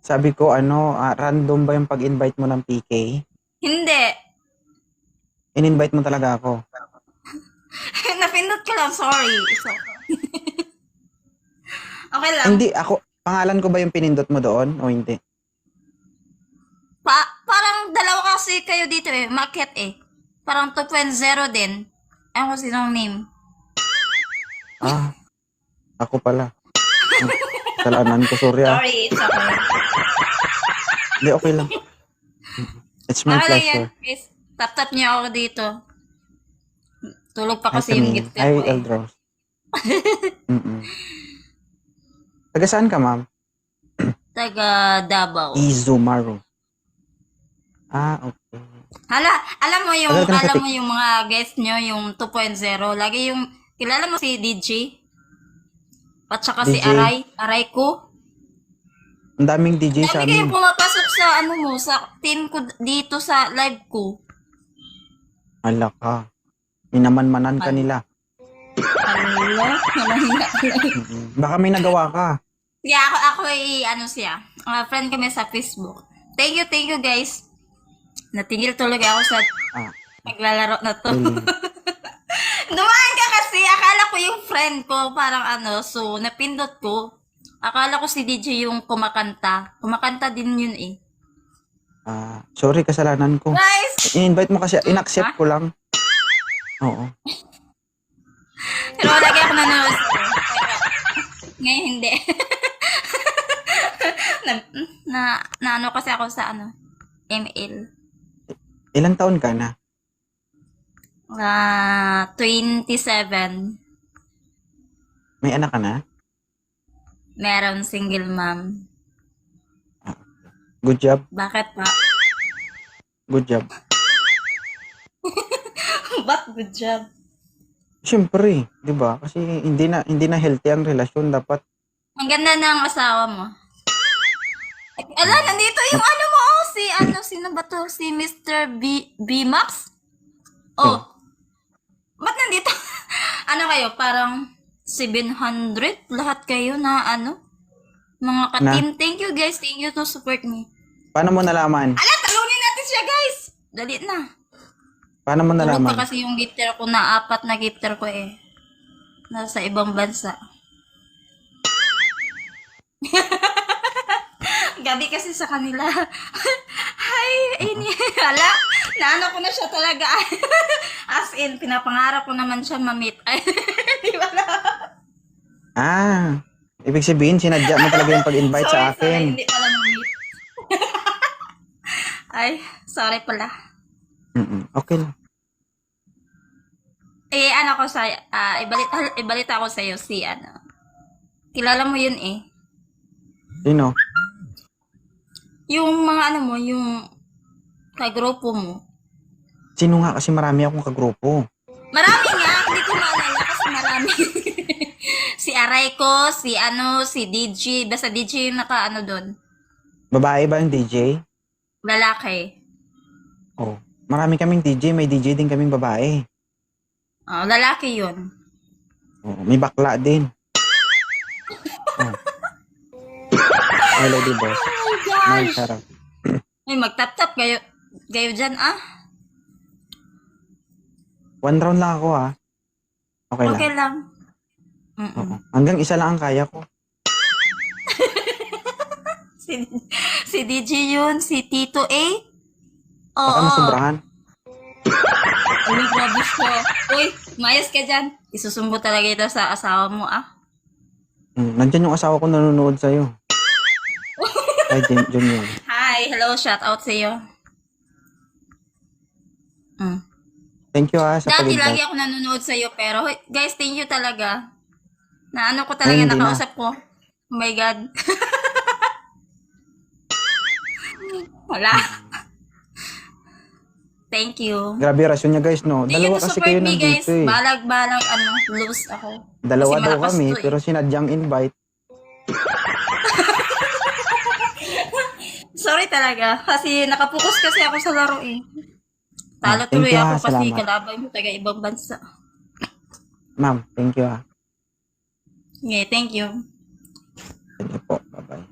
Sabi ko, random ba yung pag-invite mo ng PK? Hindi. In-invite mo talaga ako. Napindot ko lang, sorry. Okay lang. Hindi, pangalan ko ba yung pinindot mo doon o hindi? Parang dalawa kasi kayo dito eh. Market eh. Parang 2.0 din. Ewan ko sinong name. Ah, ako pala. Kasalanan ko, sorry ah. Sorry, it's okay. Hindi, okay lang. It's my Okay lang yan, pleasure. guys. Tap-tap niyo ako dito. Tulog pa Hi, kasi yung Camille. gift Hi, ko eh. Eldros. Taga saan ka, ma'am? Taga Davao. Izumaru. Ah, okay. Hala, alam mo Tagal ka na sa yung mga guest nyo, yung 2.0, lagi yung, kilala mo si DJ? At saka si DJ. Aray ko. Ang daming DJ sa Dami kayo amin. pumapasok sa sa team ko dito sa live ko. Hala ka. Minaman-manan ka nila. Hala, nalahinga ka lang. Baka may nagawa ka. Kaya ako siya. Friend kami sa Facebook. Thank you guys. Natigil tuloy ako sa Ah, naglalaro na to. really? Dumaan ka kasi, akala ko yung friend ko, parang so napindot ko. Akala ko si DJ yung kumakanta. Kumakanta din yun eh. Sorry, kasalanan ko. Guys! In-invite mo kasi, in-accept Ha? ko lang. Oo. Pero lagi ako nanonood. Ngayon hindi. na ano kasi ako sa ML. Ilang taon ka na? 27. May anak ka na? Meron single mom. Good job. Bakit pa? Good job. Ba't good job? Siyempre, 'di ba? Kasi hindi na healthy ang relasyon, dapat. Ang ganda ng asawa mo. Ala, nandito yung mo, sino ba to? Si Mr. B-Max? Oh. Ba't nandito? Kayo, parang 700? Lahat kayo na mga ka-team. Thank you guys, thank you to support me. Paano mo nalaman? Ala, talunin natin siya guys! Dali na. Paano mo Tulog nalaman? pa kasi yung gifter ko na 4 na gifter ko eh. Nasa ibang bansa. Gabi kasi sa kanila. Hi, ini. Hala, naano ko na siya talaga. As in, pinapangarap ko naman siya ma-meet. Ay, di ba na? Ibig sabihin, sinadya mo talaga yung pag-invite sa Sorry, akin. hindi pala ma-meet. Ay, sorry pala. Okay lang. Ibalita ko sa'yo kilala mo yun eh. Sino? Yung mga yung kagrupo mo. Sino nga, kasi marami akong kagrupo. Marami nga, hindi ko maalala kasi marami. Si Aray ko, si DJ, basta DJ yung doon. Babae ba yung DJ? Lalaki. Oh, marami kaming DJ, may DJ din kaming babae. Oh, lalaki yun. Oh, may bakla din. I love you, boss. Nice, sarap. Ay, magtap-tap gayo dyan One round lang ako Okay lang. Okay lang. Oo. Hanggang isa lang ang kaya ko. Si DJ yun, si Tito A. Baka masobrahan. Ano, grabe siya. Uy, mayas ka dyan. Isusumbo talaga ito sa asawa mo, Nandyan yung asawa ko nanonood sa'yo. Hi, Junior. Hi, hello, shout out sa iyo. Thank you sa Dati pag-invite. lagi ako nanonood sa iyo, pero guys, thank you talaga. Ko talaga, Ay, hindi nakausap ko. Oh my God. Wala. Thank you. Grabe rasyon niya, guys, no? Thank you Dalawa to kasi support kayo me, guys. nandito eh. Balag-balag, lose ako. Dalawa Kasi daw malakas kami, to, pero sinadyang invite. Sorry talaga. Kasi nakapokus kasi ako sa laro eh. Talo Thank tuloy you, ako kasi salamat. kalaban mo taga ibang bansa. Ma'am, thank you Okay, thank you. Thank you po. Bye-bye.